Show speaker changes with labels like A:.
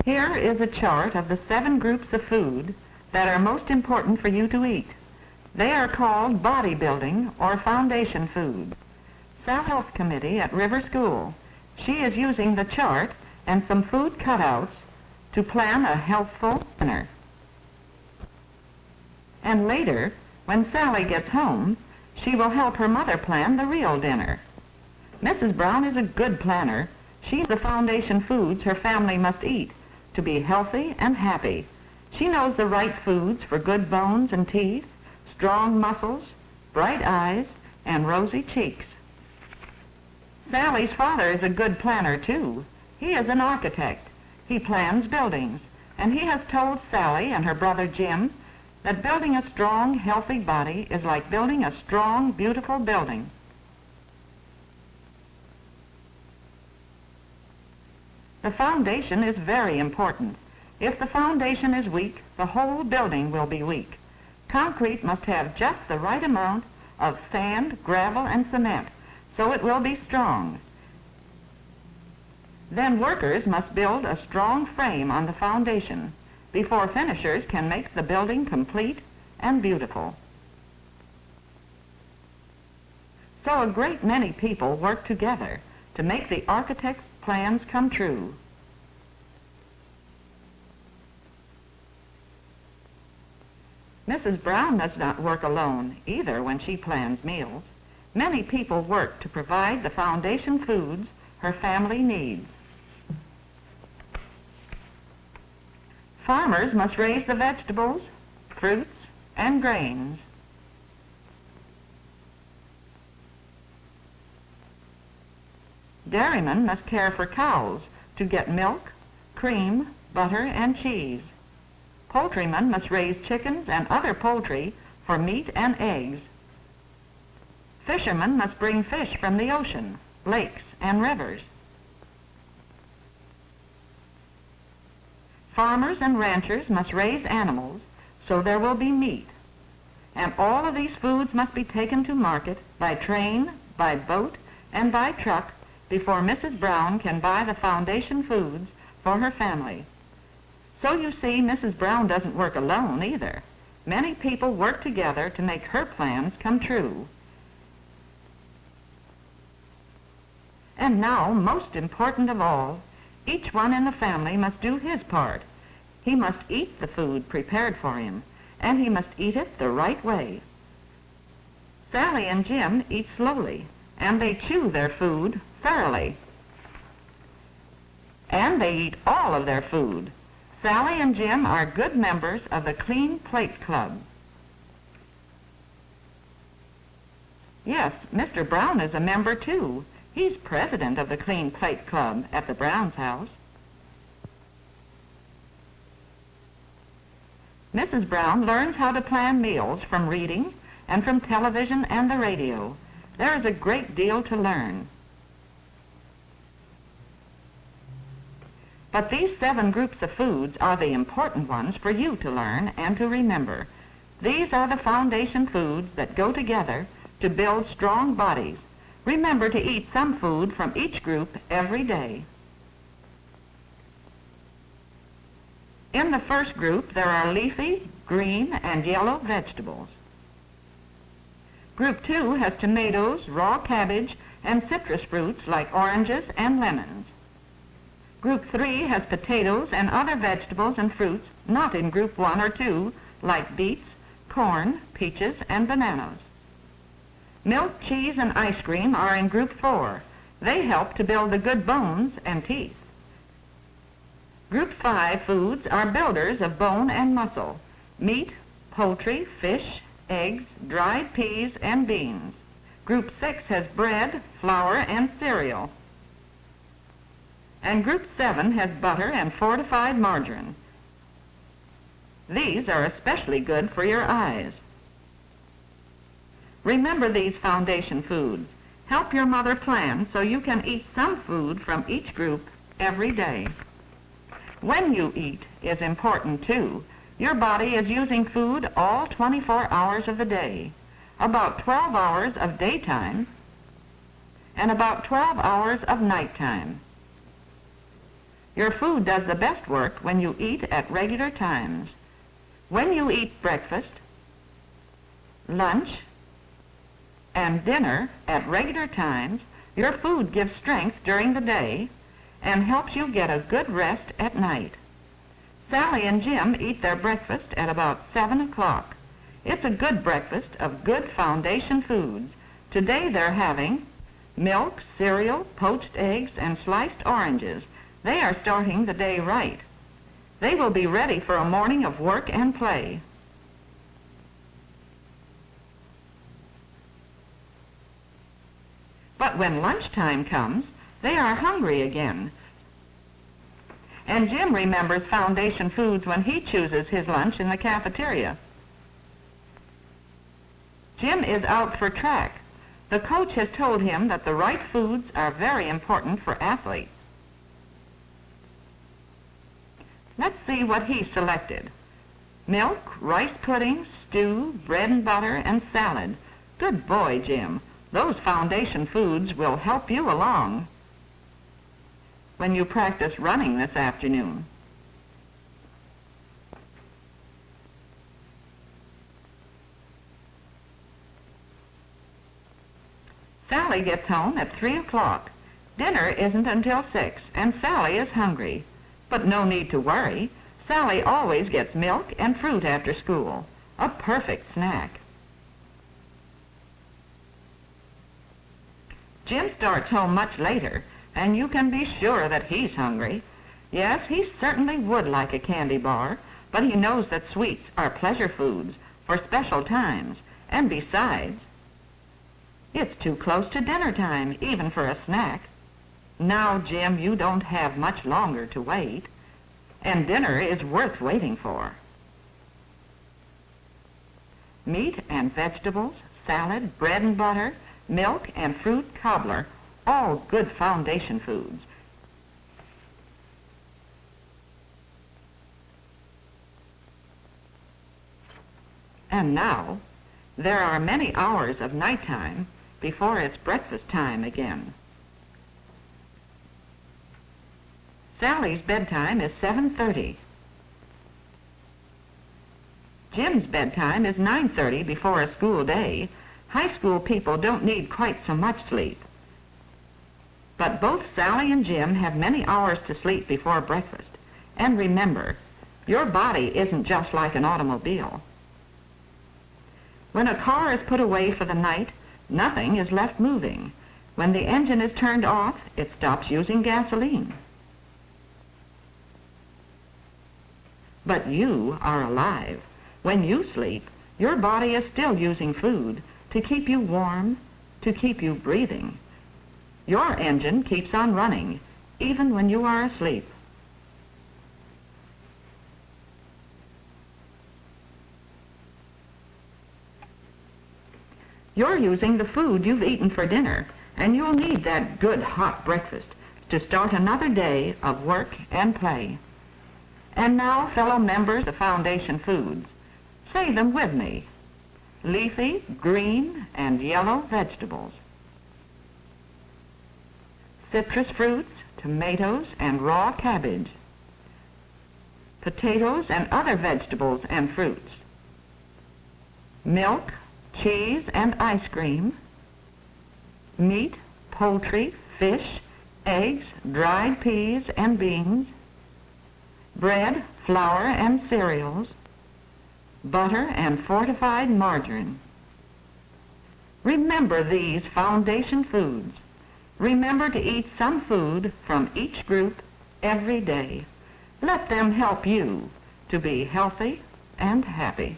A: Here is a chart of the 7 groups of food that are most important for you to eat. They are called bodybuilding or foundation food. South Health Committee at River School. She is using the chart and some food cutouts to plan a healthful dinner. And later, when Sally gets home, she will help her mother plan the real dinner. Mrs. Brown is a good planner. She's the foundation foods her family must eat to be healthy and happy. She knows the right foods for good bones and teeth, strong muscles, bright eyes, and rosy cheeks. Sally's father is a good planner, too. He is an architect. He plans buildings, and he has told Sally and her brother Jim that building a strong, healthy body is like building a strong, beautiful building. The foundation is very important. If the foundation is weak, the whole building will be weak. Concrete must have just the right amount of sand, gravel, and cement, so it will be strong. Then workers must build a strong frame on the foundation before finishers can make the building complete and beautiful. So a great many people work together to make the architect's plans come true. Mrs. Brown does not work alone either when she plans meals. Many people work to provide the foundation foods her family needs. Farmers must raise the vegetables, fruits, and grains. Dairymen must care for cows to get milk, cream, butter, and cheese. Poultrymen must raise chickens and other poultry for meat and eggs. Fishermen must bring fish from the ocean, lakes, and rivers. Farmers and ranchers must raise animals so there will be meat. And all of these foods must be taken to market by train, by boat, and by truck before Mrs. Brown can buy the foundation foods for her family. So you see, Mrs. Brown doesn't work alone either. Many people work together to make her plans come true. And now, most important of all, each one in the family must do his part. He must eat the food prepared for him, and he must eat it the right way. Sally and Jim eat slowly, and they chew their food thoroughly. And they eat all of their food. Sally and Jim are good members of the Clean Plate Club. Yes, Mr. Brown is a member, too. He's president of the Clean Plate Club at the Brown's house. Mrs. Brown learns how to plan meals from reading and from television and the radio. There is a great deal to learn. But these 7 groups of foods are the important ones for you to learn and to remember. These are the foundation foods that go together to build strong bodies. Remember to eat some food from each group every day. In the first group, there are leafy, green, and yellow vegetables. Group 2 has tomatoes, raw cabbage, and citrus fruits like oranges and lemons. Group 3 has potatoes and other vegetables and fruits not in Group 1 or 2, like beets, corn, peaches, and bananas. Milk, cheese, and ice cream are in Group 4. They help to build the good bones and teeth. Group 5 foods are builders of bone and muscle: meat, poultry, fish, eggs, dried peas, and beans. Group 6 has bread, flour, and cereal. And Group 7 has butter and fortified margarine. These are especially good for your eyes. Remember these foundation foods. Help your mother plan so you can eat some food from each group every day. When you eat is important too. Your body is using food all 24 hours of the day, about 12 hours of daytime and about 12 hours of nighttime. Your food does the best work when you eat at regular times. When you eat breakfast, lunch, and dinner at regular times, your food gives strength during the day and helps you get a good rest at night. Sally and Jim eat their breakfast at about 7 o'clock. It's a good breakfast of good foundation foods. Today they're having milk, cereal, poached eggs, and sliced oranges. They are starting the day right. They will be ready for a morning of work and play. But when lunchtime comes, they are hungry again. And Jim remembers foundation foods when he chooses his lunch in the cafeteria. Jim is out for track. The coach has told him that the right foods are very important for athletes. Let's see what he selected. Milk, rice pudding, stew, bread and butter, and salad. Good boy, Jim. Those foundation foods will help you along when you practice running this afternoon. Sally gets home at 3 o'clock. Dinner isn't until 6, and Sally is hungry. But no need to worry. Sally always gets milk and fruit after school. A perfect snack. Jim starts home much later, and you can be sure that he's hungry. Yes, he certainly would like a candy bar, but he knows that sweets are pleasure foods for special times, and besides, it's too close to dinner time, even for a snack. Now, Jim, you don't have much longer to wait, and dinner is worth waiting for. Meat and vegetables, salad, bread and butter, milk and fruit cobbler, all good foundation foods. And now, there are many hours of nighttime before it's breakfast time again. Sally's bedtime is 7:30. Jim's bedtime is 9:30 before a school day. High school people don't need quite so much sleep. But both Sally and Jim have many hours to sleep before breakfast. And remember, your body isn't just like an automobile. When a car is put away for the night, nothing is left moving. When the engine is turned off, it stops using gasoline. But you are alive. When you sleep, your body is still using food to keep you warm, to keep you breathing. Your engine keeps on running, even when you are asleep. You're using the food you've eaten for dinner, and you'll need that good hot breakfast to start another day of work and play. And now, fellow members of Foundation Foods, say them with me. Leafy, green, and yellow vegetables. Citrus fruits, tomatoes, and raw cabbage. Potatoes and other vegetables and fruits. Milk, cheese, and ice cream. Meat, poultry, fish, eggs, dried peas and beans. Bread, flour, and cereals. Butter and fortified margarine. Remember these foundation foods. Remember to eat some food from each group every day. Let them help you to be healthy and happy.